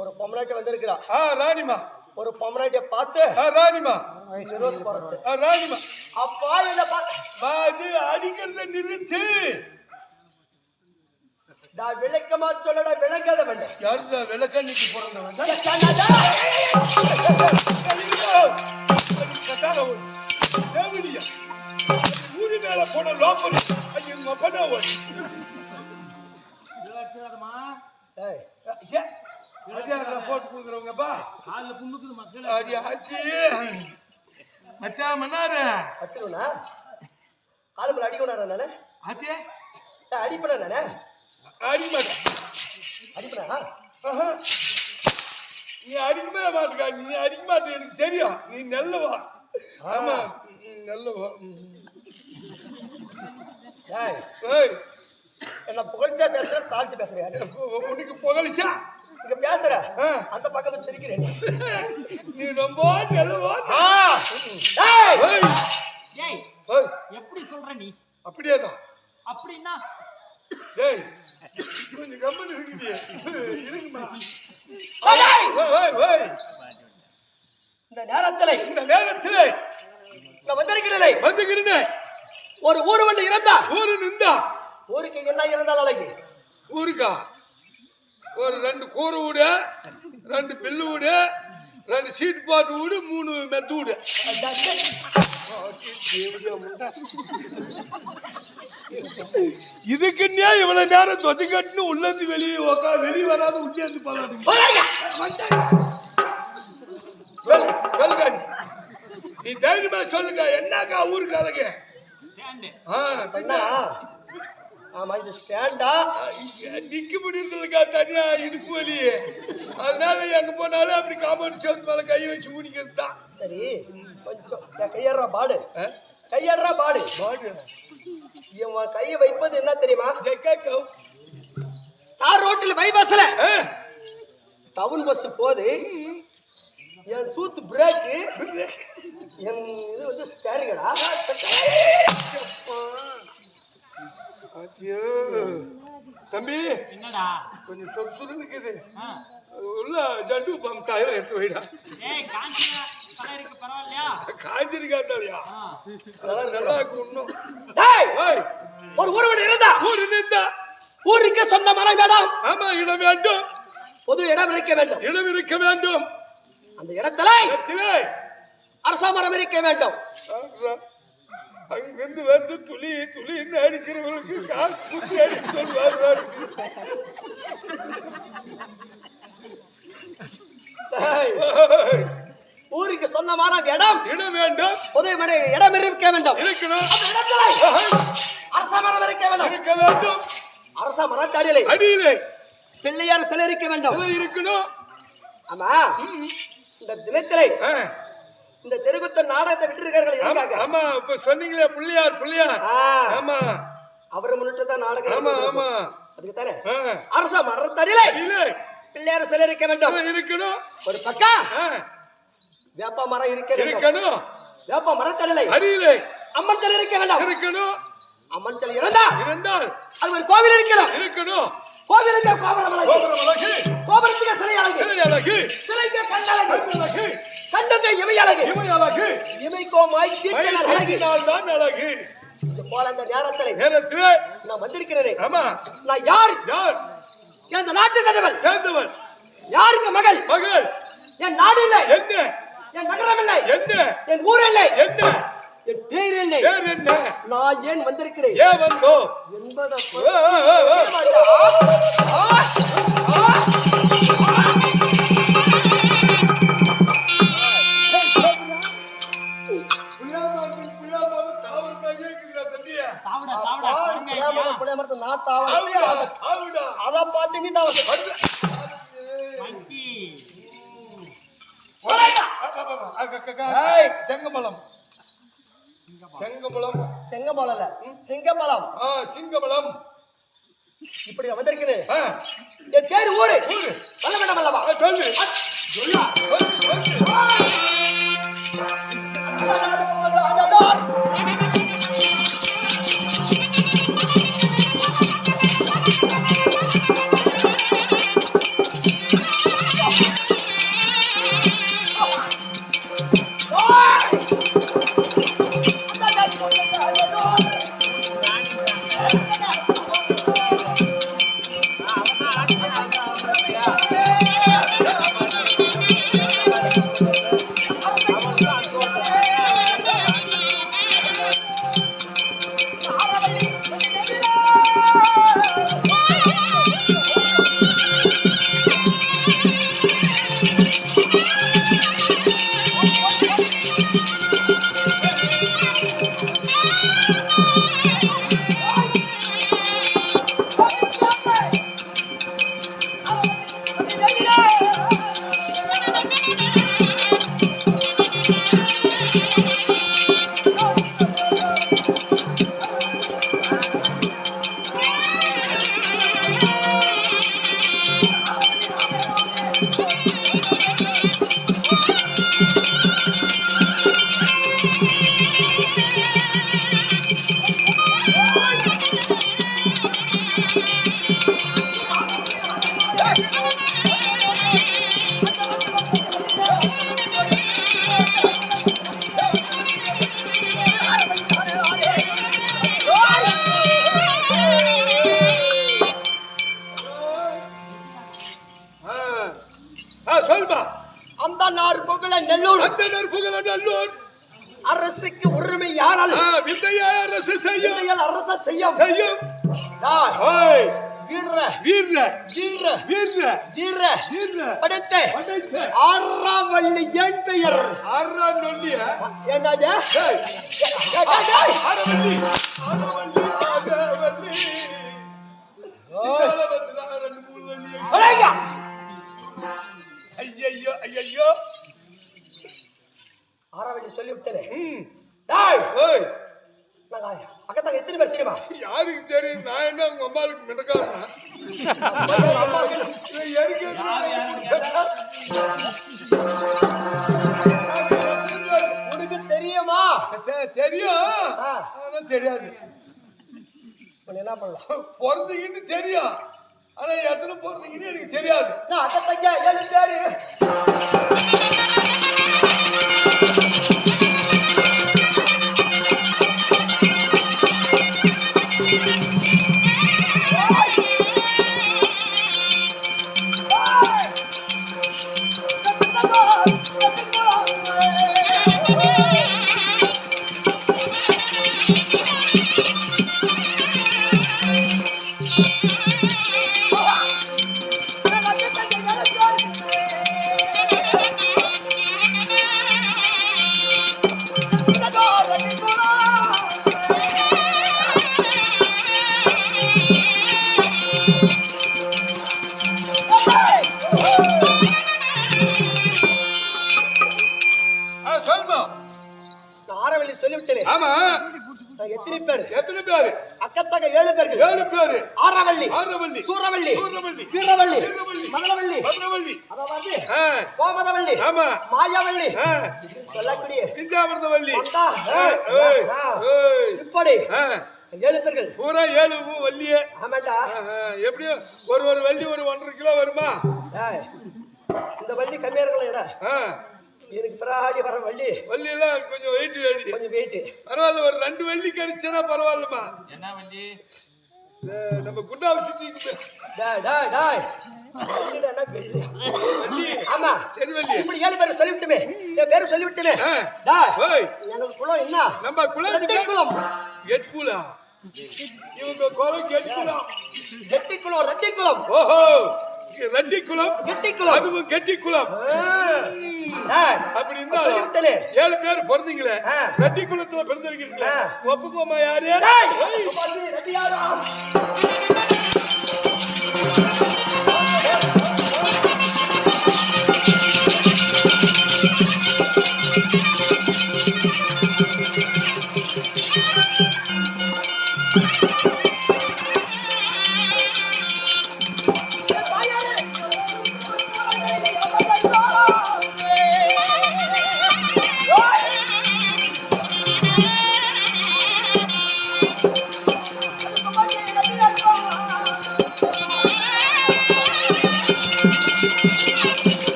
ஒரு பொம்மனாட்டி வந்திருக்கிறா. ராணிமா ஒரு பொம்மனாட்டிய பார்த்து ராணிமா ராணிமா அப்பா என்ன பார்த்து அடிக்கிறத நிறுத்து. நான் விளக்கமா சொல்லடா விளங்காத வேண்டாம். யாருடா விளக்கண்ணிக்கு பிறந்தவன்? ஊடி மேல போன லோப்பல் போட்டு கொடுக்குறவங்கப்பா மச்சா மன்னாரு ஆளுமலை அடிக்கணும் நானே அடிப்பட நானே அடிமாட்டேன் அடிப்படா நீ அடிக்கவே மாட்டேக்கா. நீ அடிக்க மாட்டே எனக்கு தெரியும். நீ நல்லவா. ஆமா நல்லவா. என்ன புகழ்ச்சா பேசுற தாழ்த்து பேசுறியா? உனக்கு புகழ்ச்சா இங்க பேசுற அந்த பக்கம் சிரிக்கிறேன். நீ ரொம்ப நல்லவா. எப்படி சொல்ற நீ? அப்படியேதான். அப்படின்னா கொஞ்சம் கம்மன் இருக்குடியே இருக்குமா? இந்த நேரத்திலே நான் வந்திருக்கிறேன். ஒரு ஊரு வந்து இருந்தா ஊரு நின்றா ஊருக்கு என்ன இருந்தாலும் அழகு ஊருக்கா ஒரு 2 கூரை வீடு, 2 பில்லு வீடு, 2 சீட் பாட்டு வீடு, 3 மெத்து வீடு. இதுக்குன்னே இவ்வளவு நேரம் தொச்சு கட்டுன்னு உள்ளந்து வெளியே வெளியே வராது உட்காந்து நீ தைரியமா சொல்லுங்க. என்னக்கா ஊருக்கு அழகு? ஆமா இது ஸ்டாண்டா நிக்க முடியறதுக்கா தனியா இடுப்பு வலி. அதனால எங்க போனாலும் அப்படி காம்பவுண்ட் சவுத் மேல கையை வச்சு ஊனிக்கிறது தான். சரி கொஞ்சம் கையாடுறா பாடு இவன் கையை வைப்பது என்ன தெரியுமா? தார் ரோட்டில் பைபாஸ்ல டவுன் பஸ் போது என் சூத்து பிரேக்கு என் இது வந்து ஸ்டேரிங்கடா. தம்பி என்னடா கொஞ்சம் சொல் இருக்குது உள்ள ஜண்டு பம் தாயிரம் எடுத்து வைடா. காஞ்சிருக்காத்தாரியா நல்லா இன்னும் ஒரு ஊர் இருந்தா ஊருக்கு சொந்த மரம் வேண்டாம். ஆமா இடம் வேண்டும். பொது இடம் இருக்க வேண்டும். அந்த இடத்துல அரச மரம் இருக்க வேண்டும். அங்கிருந்து வந்து துளி துளின்னு அடிக்கிறவங்களுக்கு காசு குத்தி அடிச்சு சொல்லுவாரு. ஊருக்கு சொந்தமான இடம் வேண்டும். பொது இடம் இருக்க வேண்டும். அரச மரம் இருக்க வேண்டும். அரச மரம் அடியிலே பிள்ளையார் சிலை இருக்க வேண்டும். இருக்கணும். ஆமா இந்த தினத்திலே இந்த தெருகுத்த நாடகத்தை விட்டுருக்கார்கள். ஆமா இப்ப சொன்னீங்களே பிள்ளையார். ஆமா அவரை முன்னிட்டு தான் நாடகம். ஆமா ஆமா அதுக்கு தானே அரச மரத்தடியிலே பிள்ளையார் சிலை இருக்க வேண்டும். இருக்கணும். ஒரு பக்கம் வேப்ப மரம் இருக்கணும். வேப்ப மரத்தடியிலே அடியிலே அம்மன் சிலை இருக்க வேண்டும். இருக்கணும். அம்மன் சிலை இருந்தால் அது ஒரு கோவில் இருக்கணும். கோவிலுக்கு கோபுரத்துக்கு சிலை அழகு. சிலைக்கு கண்ணழகு. கண்ணுக்கு இமை அழகு இமை அழகு இமைக்கோமாய் தீர்க்கல் அழகு தான் அழகு. இது போல அந்த நேரத்திலே நான் வந்திருக்கிறேன். ஆமா, நான் யார்? யார்? இந்த நாட்டு சேர்ந்தவன். யாருக்கு மகள்? மகள். என் நாடு இல்லை, என்ன? என் நகரம் இல்லை, என்ன? என் ஊர் இல்லை, என்ன? என் பேர் இல்லை. பேர் என்ன? நான் ஏன் வந்திருக்கிறேன் ஏன் வந்தோ என்பதை அதான் பார்த்து நீ தான் செங்கமலம். செங்கமலம். செங்கமலம் இல்ல, சிங்கமலம். சிங்கமலம். இப்படி நான் வந்திருக்கிறேன். என் பேரு ஊரு சொல்ல வேண்டாம் அல்லவா? சொல்லு. அந்த நார் புகழ நெல்லூர், அந்த நார் புகழ நெல்லூர் அரசுக்கு உரிமை யாரால்? விந்தையா அரசு செய்யும், அரசு செய்யும் செய்யும். வீர வீர வீர வீர வீர வீர படைத்த ஆறாவள்ளி என் பெயர். ஆறாம் நொல்லிய என்னது? ஆறாவள்ளி ஆறாவள்ளி ஆறாவள்ளி ஐயோ ஐயோ ஆறாவள்ளி சொல்லி விட்டேன். அக்கத்தாங்க எத்தனை பேர் தெரியுமா? யாருக்கு தெரியும்? நான் என்ன உங்க அம்மாவுக்கு மிடக்காரனா? உனக்கு தெரியுமா? தெரியும், தெரியாது. என்ன பண்ணலாம்? பிறந்தீங்கன்னு தெரியும், ஆனா எத்தனை பிறந்தீங்கன்னு எனக்கு தெரியாது. அக்கத்தாங்க ஏழு பேரு. ஆறாவள்ளி சொல்லிவிட்டேன். ஆமா, எத்தனை பேர்? எத்தனை பேரு? அக்கத்தக ஏழு பேர்கள். 7 பேரு. ஆறாவள்ளி, ஆறாவள்ளி, சூரவள்ளி, சூரவள்ளி, வீரவள்ளி, வீரவள்ளி, மதுரவள்ளி, மதுரவள்ளி, அதாவது கோமதவள்ளி, ஆமா, மாயாவள்ளி, சொல்லக்கூடிய கிஞ்சாமிர்தவள்ளி. இப்படி 7 பேர்கள். பூரா 7 வள்ளியே. ஆமாண்டா. எப்படியோ ஒரு வள்ளி ஒரு 1.5 கிலோ வருமா? இந்த வள்ளி கம்மியா இருக்கலாம். எனக்கு பிராடி வர வள்ளி எல்லாம் கொஞ்சம் வெயிட் வேடி கொஞ்சம் வெயிட். பரவாயில்ல, ஒரு 2 வெள்ளி கிடைச்சனா பரவாயில்லமா. என்ன வண்டி? நம்ம குண்டாவை சுத்தி டாய் டாய் டாய் வள்ளிடா வெள்ளி. வள்ளி. ஆமா சரி வள்ளி. இப்படி 7 பேர் சொல்லிவிட்டுமே, என் பேரு சொல்லிவிட்டுமே. டாய் ஓய், எனக்கு குலம் என்ன? நம்ம குலம் ரெட்டிக்குளம். எட்குலா. இவங்க குலம் எட்குலம். ரெட்டிக்குளம் ரெட்டிக்குளம். ஓஹோ, ரெட்டிக்குளம் கெட்டிக்குளம். அதுவும் கெட்டிக்குளம். டாய் அப்படி இருந்தா சொல்லிவிட்டனே. 7 பேர் பிறந்தீங்களே, ரெட்டிக்குளத்துல பிறந்திருக்கீங்களே, ஒப்புக்கோமா யாரு? டாய் வள்ளி ரெட்டியாரா.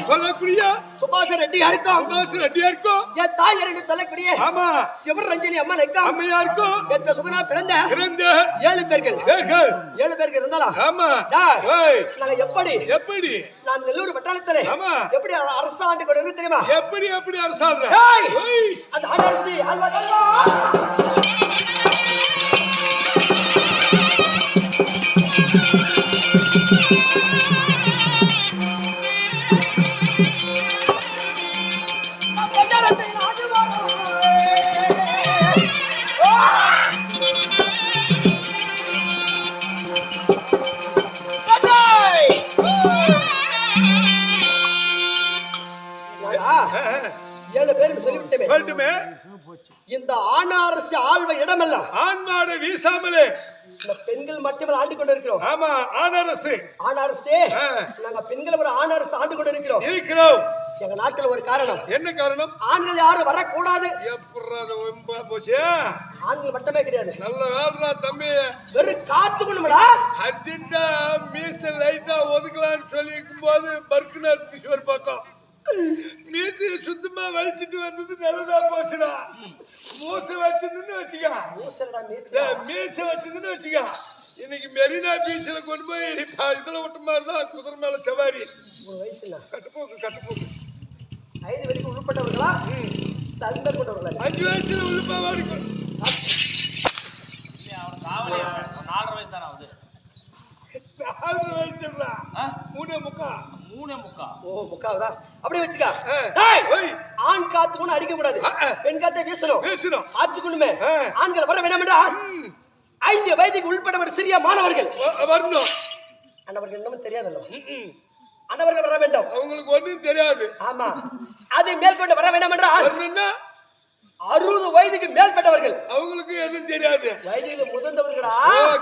சொல்லக்கூடிய சுபாஷ ரெட்டியா இருக்கும். ரெட்டியா இருக்கும். என் தாயார் என்று சொல்லக்கூடிய ஆமா சிவரஞ்சனி அம்மன் இருக்கும். அம்மையா இருக்கும். என் சுகனா பிறந்த 7 பேர்கள். 7 பேர்கள் இருந்தாலும் ஆமா நாங்க எப்படி எப்படி நான் நெல்லூர் பட்டாளத்திலே ஆமா எப்படி அரசாண்டு கொண்டு தெரியுமா? எப்படி எப்படி அரசாடுற? அந்த அரசி அல்வா சொல்லிவிட்டுமே. இந்த ஆணாரசு ஆள்வ இடமெல்லாம் ஆண்மாடு வீசாமலே இந்த பெண்கள் மட்டுமே ஆண்டு கொண்டு இருக்கிறோம். ஆமா ஆணரசு. ஆணரசே நாங்க பெண்கள் ஒரு ஆணரசு ஆண்டு கொண்டு இருக்கிறோம். எங்க நாட்டில் ஒரு காரணம். என்ன காரணம்? ஆண்கள் யாரும் வரக்கூடாது. எப்படி போச்சு? ஆண்கள் மட்டுமே கிடையாது. நல்ல வேலைடா தம்பி. வெறும் காத்து கொண்டுடா அர்ஜென்டா மீச லைட்டா ஒதுக்கலாம்னு சொல்லிக்கும் போது பர்க்கு நேரத்துக்கு ஒரு பக்கம் மீசு சுத்தமா வலிச்சிட்டு வந்தது நல்லதா போச்சுடா. மூச வச்சதுன்னு வச்சுக்க, மீச வச்சதுன்னு வச்சுக்க. இன்னைக்கு மெரினா பீச்ல கொண்டு போய் இதுல விட்ட மாதிரிதான் குதிரை மேல சவாரி. வயசுல கட்டுப்போக்கு கட்டுப்போக்கு 5 வயசுக்கு உள்பட்டவர்களா? 5 வயசுல உள்ளுப்பாவாடி 4 வயசு தானே ஆகுது. 4 வயசுடா. 3.25. ஓ முக்காவதா? அப்படியே வச்சுக்க. ஆண் காத்து கொண்டு அடிக்க கூடாது, பெண் காத்தை வீசணும். காத்துக்கொண்டுமே ஆண்கள் வர வேண்டாம் என்றா 5 வயதுக்கு உள்பட்டவர் சிறிய மாணவர்கள் வரணும். அண்ணவர்கள் இன்னமும் தெரியாதல்ல, அண்ணவர்கள் வர வேண்டும். அவங்களுக்கு ஒண்ணும் தெரியாது. ஆமா, அதை மேற்கொண்டு வர வேண்டாம் என்றால் 60 வயதுக்கு மேற்பட்டவர்கள் அவங்களுக்கு எதுவும் தெரியாது. வயதில் முதிர்ந்தவர்களா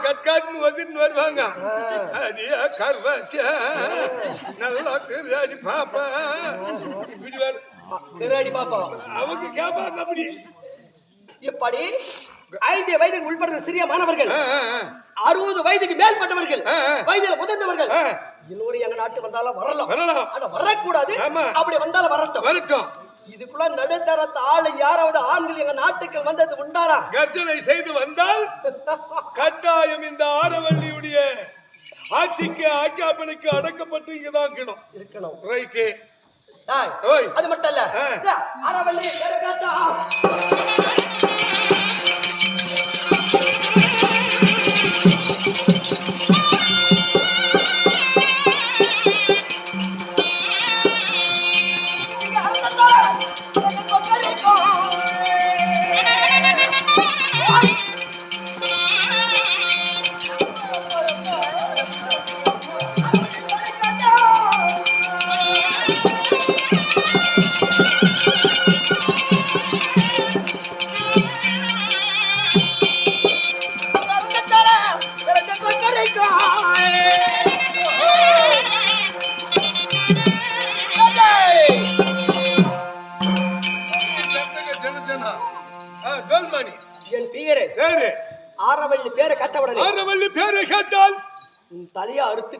கட்காட்டுன்னு வந்து வருவாங்க. அடியா கர்வாச்ச நல்லா கிராடி பாப்பா கிராடி பாப்பா அவங்க கேட்பாங்க. அப்படி எப்படி 5 வயதுக்கு உள்பட்ட சிறிய மாணவர்கள், 60 வயதுக்கு மேற்பட்டவர்கள், வயதில் முதிர்ந்தவர்கள் இன்னொரு எங்க நாட்டு வந்தாலும் வரலாம். ஆனா வரக்கூடாது. அப்படி வந்தாலும் வரட்டும். இதுக்குள்ள நடுத்தரத்து ஆளு யாராவது ஆண்கள் எங்க நாட்டுக்கு வந்தது உண்டானா? கர்ஜனை செய்து வந்தால் கட்டாயம் இந்த ஆரவள்ளியுடைய ஆட்சிக்கு ஆக்கியாப்பனுக்கு அடக்கப்பட்டு இங்கதான் இருக்கணும். ரைட்டு. அது மட்டும் இல்ல, ஆரவள்ளி என் பெயரு பேரு ஆரவள்ளி பேரை கட்டவுடனே ஆரவள்ளி பேரை கேட்டால் உன் தலையை அறுத்து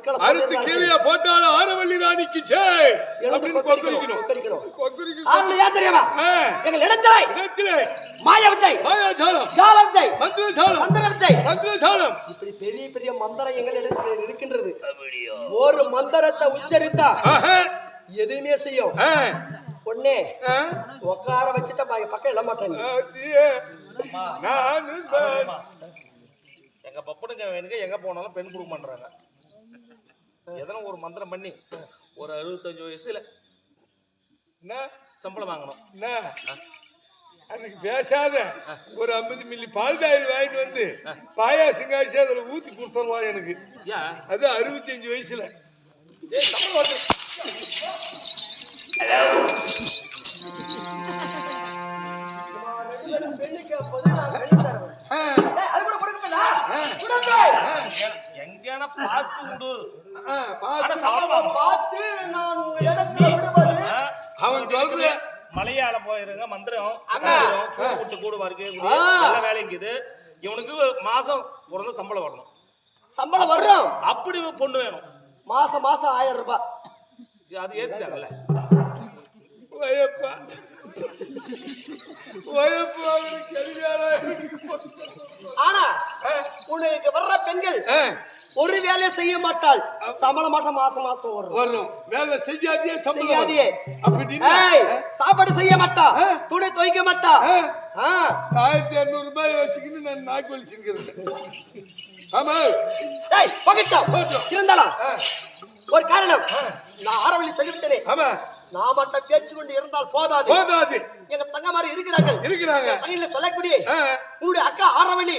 கீழே போட்டாலும் ஆரவள்ளி ராணிக்கு ஜெய் அப்படின்னு கொக்கரிக்கணும். ஏன் தெரியுமா எங்கள் இடத்திலே மாயவித்தை மாயாஜாலம் ஜாலத்தை மந்திரஜாலம் மந்திரவித்தை இப்படி பெரிய பெரிய மந்திரம் எங்கள் இடத்தில் இருக்கின்றது. ஒரு மந்திரத்தை உச்சரித்தா எதுவுமே செய்யும். பொண்ணே உட்கார வச்சுட்டா பக்கம் இட மாட்டேன். எங்க பப்பனுங்க வேணுங்க எங்க போனாலும் பெண் கொடுக்க மாட்டாங்க. எதனா ஒரு மந்திரம் பண்ணி ஒரு 65 வயசுல சம்பளம் வாங்கணும். அதுக்கு பேசாத ஒரு 50 மில்லி பால் டாயில் வாங்கிட்டு வந்து பாயாசம் காய்ச்சி அதுல ஊத்தி கொடுத்துடலாம் எனக்கு. அது 65 வயசுல எங்கேனா பார்த்து விடு. அவன் சொல்ற மலையாள போயிருங்க மந்திரம் கூட்டு கூடுவாருக்கு நல்ல வேலைக்குது. இவனுக்கு மாசம் ஒரு சம்பளம் வரணும். சம்பளம் வர்றோம் அப்படி பொண்ணு வேணும். மாசம் 1000 ரூபாய். அது ஏத்துட்டாங்கல்ல. ஆனா உனக்கு வர்ற பெண்கள் ஒரு வேலை செய்ய மாட்டாள். சம்பளம் மாட்டம் மாசம் வரும். வேலை செய்யாதே சாப்பாடு செய்ய மாட்டா, துணி துவைக்க மாட்டா. 1200 ரூபாய் வச்சுக்கிட்டு நான் நாக்கு வலிச்சிருக்கிறேன். ஆமா இருந்தாலும் ஒரு காரணம் நான் ஆரவள்ளி சொல்லிவிட்டேனே. ஆமா நான் மட்டும் பேச்சு கொண்டு இருந்தால் போதாது. எங்க தங்க மாதிரி இருக்கிறாங்க. தங்கையில சொல்லக்கூடிய உங்களுடைய அக்கா ஆரவள்ளி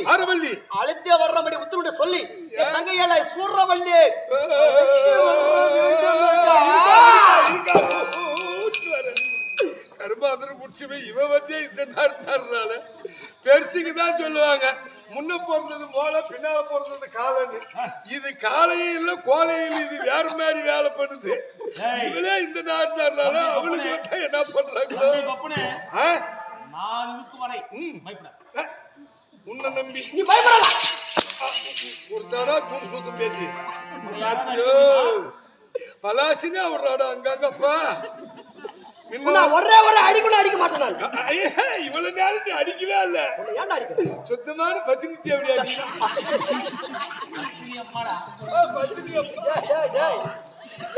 அழைத்தே வர்றபடி உத்தரவு சொல்லி என் தங்கையால சூரவள்ளி கருமாதிரம் முடிச்சுமே இவ வந்து இந்த நாடுனால பெருசுக்கு தான் சொல்லுவாங்க. முன்ன பிறந்தது மோளை, பின்னால பிறந்தது காலன்னு. இது காலையும் இல்ல கோலையும் இது வேற மாதிரி வேலை பண்ணுது. இவளே இந்த நாடுனால அவளுக்கு வந்து என்ன பண்றாங்களோ உன்னை நம்பி நீ பயப்படாத. ஒரு தடா கூடு சுத்தம் பேச்சு பலாசினா ஒரு அங்கங்கப்பா ஒரே அடி கூட அடிக்க மாட்டேன். இவ்வளவு நேரம் அடிக்கவே இல்ல. சுத்தமான பத்திரிக்கை அப்படி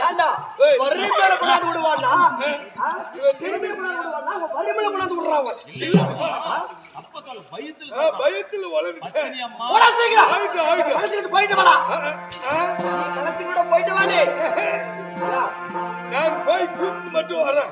ஏண்டா ஒரே பேர கொண்டாந்து விடுவானா? வறுமையில கொண்டாந்து விடுறாங்க. பயத்துல வளர்ந்துட்டேன். போயிட்டு வாடா. போயிட்டு வாடே. நான் போய் கூப்பிட்டு மட்டும் வரேன்.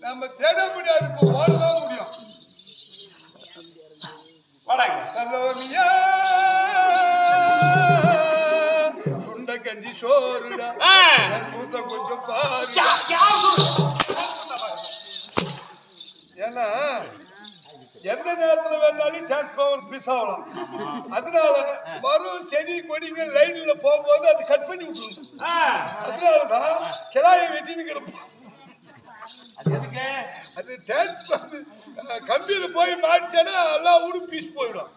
நம்ம தேட முடியாது, ஓடதான் முடியும். சலோனியா சுண்ட கஞ்சி சோறுடா சூத்த கொஞ்சம் பாரு. ஏன்னா எந்த நேரத்துல வேணாலும் டிரான்ஸ்பார்மர் பீஸ் ஆகலாம். அதனால மரம் செடி கொடிங்க லைன்ல போகும்போது அது கட் பண்ணி விட்டுருங்க. அதனாலதான் கிளாயை வெட்டினுக்கிறோம். அது கம்பியில போய் மாடிச்சானா எல்லாம் ஊடு பீஸ் போயிடும்.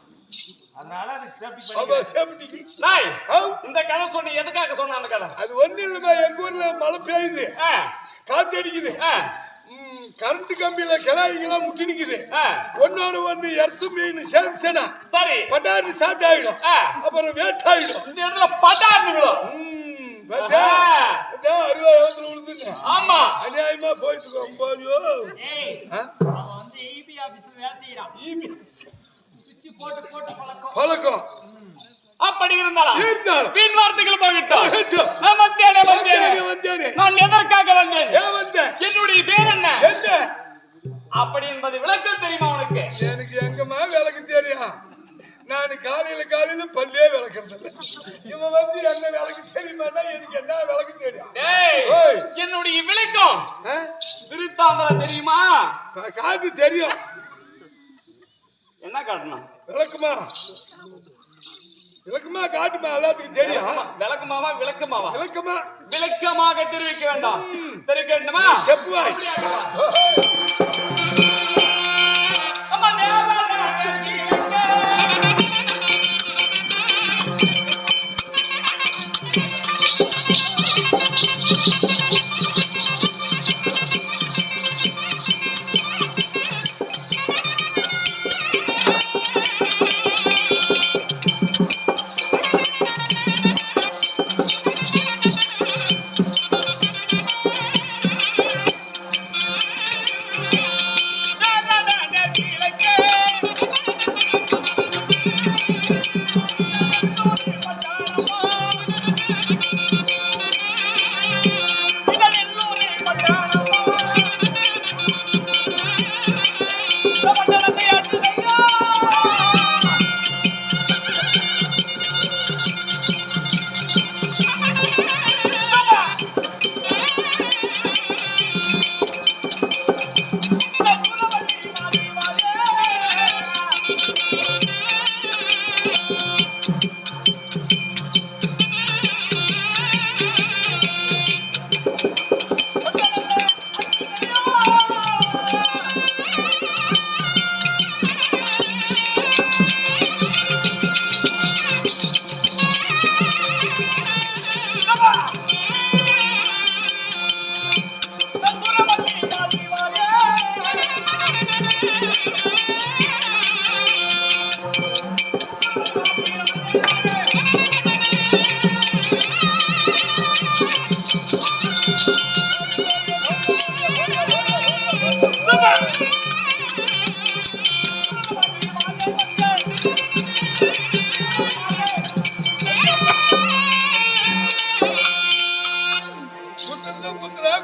இந்த கதை சொன்ன எதுக்காக சொன்ன அந்த கதை? அது ஒண்ணு இல்லமா, எங்க ஊர்ல மழை பெய்யுது, காத்து அடிக்குது, கரண்ட் கம்பியில கிளாய்கெல்லாம் முட்டி நிக்குது. ஒன்னோட ஒண்ணு எர்த்து மீன் சேர்ந்துச்சேனா சரி பட்டாரு சாப்பிட்டு ஆயிடும், அப்புறம் வேட் ஆயிடும். இந்த இடத்துல பட்டாருங்களோ பாத்தியா? அதான் 60 விழுதுன்னு. ஆமா. அநியாயமா போயிட்டு இருக்கோம். போறியோ? ஏய், ஆ? அவன் வந்து EB ஆபீஸ்ல வேலை செய்யறான். EB சுவிட்ச் போட்டு போட்டு பழக்கம். பழக்கம். அப்படி இருந்தாலும் இருந்தாலும். வீண் வார்த்தைகள் போகட்டும். போகட்டும். நான் வந்தேனே. வந்தேனே. நான் எதற்காக வந்தேன்? ஏன் வந்தேன்? என்னுடைய பேர் என்ன? என்ன? அப்படி என்பது விளக்கம் தெரியுமா உனக்கு? எனக்கு எங்கம்மா விளக்கு தெரியும்? நான் காலையில பல்லே விளக்குறது இல்ல. இவன் வந்து என்ன விளக்கு தெரியுமான்னா எனக்கு என்ன விளக்கு தெரியும்? டேய், ஓய். என்னுடைய விளக்கம் ஆ? திருத்தாந்திரம் தெரியுமா? காட்டு தெரியும். என்ன காட்டணும்? விளக்குமா விளக்குமா காட்டுமா எல்லாத்துக்கும் தெரியும். விளக்கமாவா விளக்கமாவா? விளக்குமா விளக்கமாக தெரிவிக்க வேண்டாம். தெரிவிக்க வேண்டுமா? செப்புவாய். அம்மா, நேரா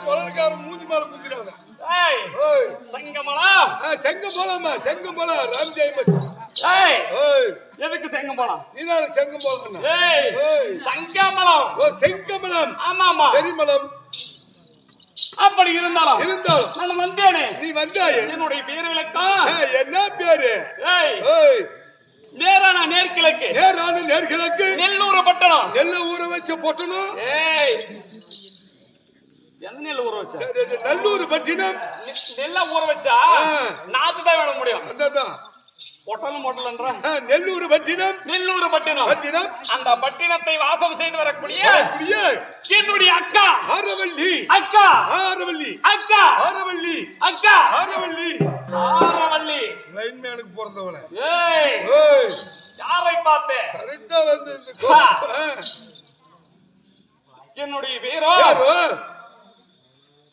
குழந்தைக்காரன் மூஞ்சி மேல குத்திராத. ஏய், ஓய். சங்கமலா. செங்கம் போலாமா? செங்கம் போலாம். ராம்ஜெய் மச்சான். ஏய், ஓய். எதுக்கு செங்கம் போலாம்? நீதான செங்கம் போலாம். ஏய், ஓய். சங்கமலம். ஓ செங்கமலம். ஆமாமா. செரிமலம். அப்படி இருந்தாலும் நான் வந்தேனே. நீ வந்தாயே. என்னுடைய பேர் விளக்கம் என்ன பேரு? ஏய், ஓய். நேரான நேர்கிழக்கு. நேரான நேர்கிழக்கு. நெல்லூர் பட்டணம். நெல்ல ஊற வச்ச பொட்டணும். ஏய், எந்த நெல் ஊற வச்ச? நல்லூர் பட்டினம். நெல்ல ஊற வச்சா நாத்து தான் வேட முடியும். அதான் பொட்டலும் பொட்டலன்றா. நெல்லூர் பட்டினம். நெல்லூர் பட்டினம். பட்டினம். அந்த பட்டினத்தை வாசம் செய்து வரக்கூடிய என்னுடைய அக்கா ஆரவள்ளி. அக்கா ஆரவள்ளி. அக்கா ஆரவள்ளி. அக்கா ஆரவள்ளி. ஆரவள்ளி. லைன்மேனுக்கு பிறந்தவள. ஏய், ஓய். யாரை பார்த்து? கரெக்டா வந்து என்னுடைய பேரோ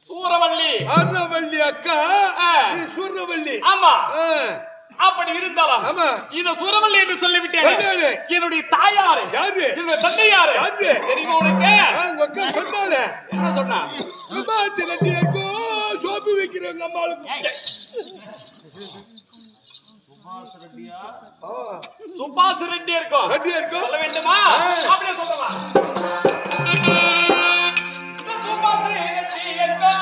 சூரவள்ளி. ஆரவள்ளி அக்கா. நீ சூரவள்ளி. ஆமா. அப்படி இருந்தாலும் ஆமா. இந்த சூரவள்ளி என்று சொல்லிவிட்டேன். என்னுடைய தாயாரு யாரு? என்னுடைய தந்தை யாரு தெரியுமா உனக்கு? அக்கா சொன்னால. என்ன சொன்னா? சுபாஷ் ரெட்டியாருக்கோ சோப்பு வைக்கிறவங்க அம்மாளுக்கு. சுபாஷ் ரெட்டி இருக்கும். ரெட்டியா இருக்கும். சொல்ல வேண்டுமா? அப்படியே சொல்லவா? சுபாஷ் ரெட்டி இருக்கும்.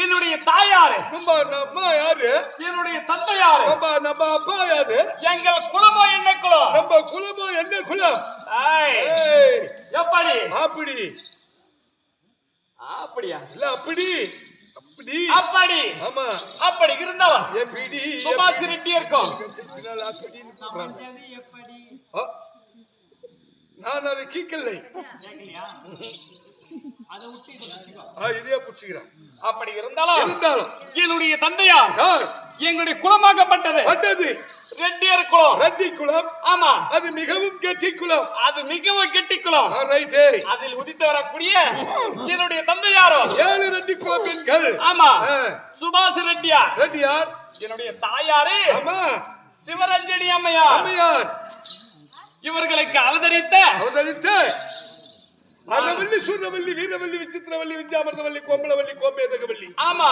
என்னுடைய தாயாரு நம்ம யாரு? என்னுடைய தந்தை யாரு? நம்ம அப்பா யாரு? எங்கள் குலமோ என்ன குலம்? நம்ம குலமோ என்ன குலம்? எப்படி? அப்படி அப்படியா? இல்ல அப்படி அப்படி அப்படி. ஆமா அப்படி இருந்தவன் எப்படி சுபாஷ் ரெட்டி இருக்கும். நான் அதை கீக்கலை, இதே புடிச்சுக்கிறேன். அப்படி இருந்தாலும் என்னுடைய தந்தையார் யார்? எங்களுடைய குலமாகப்பட்டது ரெட்டியர் குலம். ரெட்டி குலம். ஆமா, அது மிகவும் கெட்டி குலம். அது மிகவும் கெட்டி குலம். அதில் உதித்து வரக்கூடிய என்னுடைய தந்தையாரோ 7 ரெட்டி குல பெண்கள். ஆமா, சுபாஷ் ரெட்டியார். ரெட்டியார். என்னுடைய தாயாரு ஆமா சிவரஞ்சனி அம்மையார். அம்மையார். இவர்களுக்கு அவதரித்த அறவல்லி, சூரவல்லி, வீரவல்லி, விசித்திரவல்லி, வித்யாமிர்தவல்லி, கோம்பளவல்லி, கோம்பேதகவல்லி. ஆமா,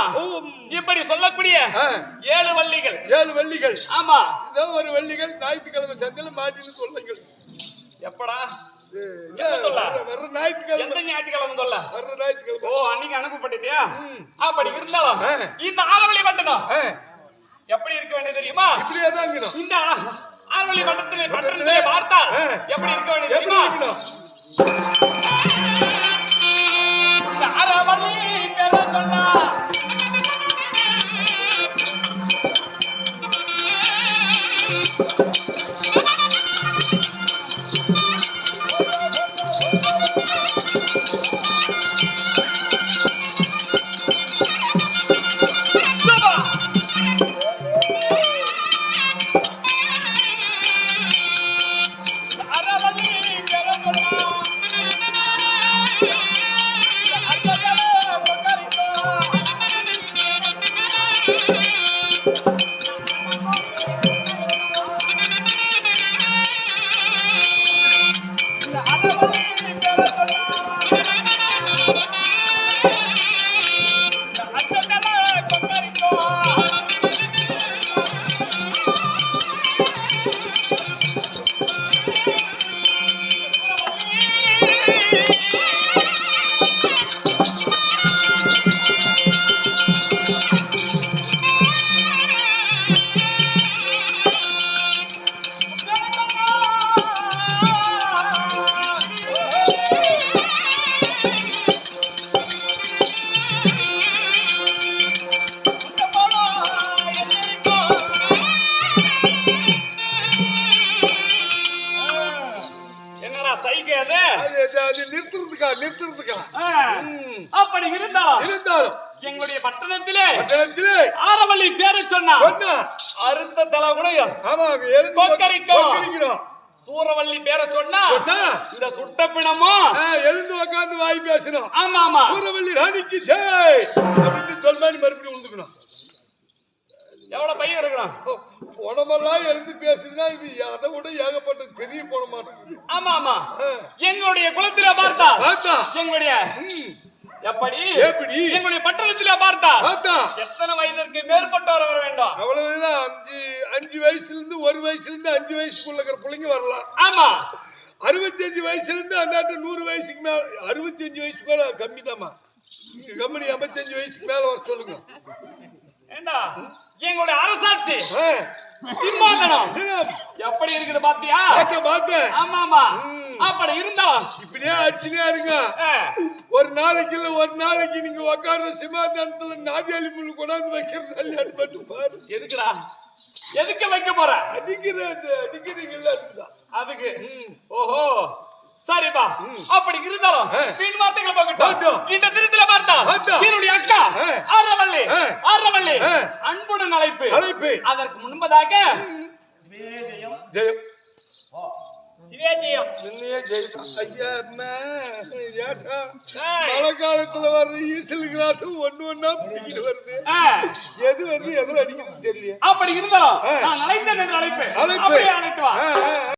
இப்படி சொல்லக்கூடிய 7 வள்ளிகள். 7 வள்ளிகள். ஆமா, இதோ ஒரு வள்ளிகள் ஞாயிற்றுக்கிழமை சந்தையில மாட்டின்னு சொல்லுங்கள். எப்படா வர்ற ஞாயிற்றுக்கிழமை? எந்த ஞாயிற்றுக்கிழமை சொல்ல? வர்ற ஞாயிற்றுக்கிழமை. ஓ, அன்னைக்கு அனுப்பப்பட்டியா? அப்படி இருந்தாலும் இந்த ஆரவழி பட்டணம் எப்படி இருக்க வேண்டியது தெரியுமா? இப்படியே தான் இருக்கணும். இந்த ஆரவழி பட்டணத்திலே பார்த்தா எப்படி இருக்க வேண்டியது தெரியுமா? ஆரவழி பேர சொன்னா அப்படி இருந்தாலும் எங்களுடைய பட்டணத்திலே ஆரவள்ளி பேரை சொன்னா அறுத்த தலை கூட கொக்கரிக்கும். சூரவள்ளி பேரை சொன்னா இந்த சுட்ட பிணமும் எழுந்து உட்காந்து வாய் பேசணும். ஆமா ஆமா, சூரவள்ளி ராணிக்கு ஜெய் அப்படின்னு தொல்மானி மறுபடியும் உண்டுக்கணும். எவ்வளவு பையன் இருக்கணும்? உடம்பெல்லாம் எழுந்து பேசுதுன்னா இது அதை விட ஏகப்பட்டது பெரிய போன மாட்டேங்குது. ஆமா ஆமா, எங்களுடைய குலத்தில பார்த்தா எங்களுடைய எப்படி எங்களுடைய பட்டணத்தில பார்த்தா எத்தனை வயதிற்கு மேற்பட்டவர் வர வேண்டும்? அவ்வளவுதான். 5 வயசுல இருந்து 1 வயசுல இருந்து 5 வயசுக்குள்ள இருக்கிற பிள்ளைங்க வரலாம். ஆமா, 65 வயசுல இருந்து அந்த 100 வயசுக்கு மேல 65 வயசுக்கு மேல கம்மி தாமா. கம்மி 55 வயசுக்கு மேல வர சொல்லுங்க. ஏண்டா எங்களுடைய அரசாட்சி சிம்மாசனம் எப்படி இருக்குது பாத்தியா? ஆமா ஆமா, அப்படி இருந்தா இப்படியே அடிச்சுனே இருங்க. ஒரு நாளைக்கு நீங்க உட்கார்ற சிம்மாசனத்துல நாதியாளி முள்ளு கொண்டாந்து வைக்கிறது மட்டும் பாரு. எதுக்குடா? எதுக்கு வைக்க போற? அடிக்கிறீங்கல்ல அதுக்கு. ஓஹோ, சரிப்பா. அப்படி இருந்தாலும் பின் வார்த்தைகளை பார்க்கட்டும். இந்த திருத்தில பார்த்தா என்னுடைய அக்கா ஆரவள்ளி அன்புடன் அழைப்பு. அதற்கு முன்பதாக ஜெயம் சிவஜெயம் மழை காலத்துல வர்ற ஈசலுக்கு ஒண்ணு பிடிக்கிட்டு வருது. எது வந்து எதுல அடிக்கிறது தெரியல. அப்படி இருந்தாலும் நான் அழைத்தேன் என்று அழைப்பு. அழைத்து வா.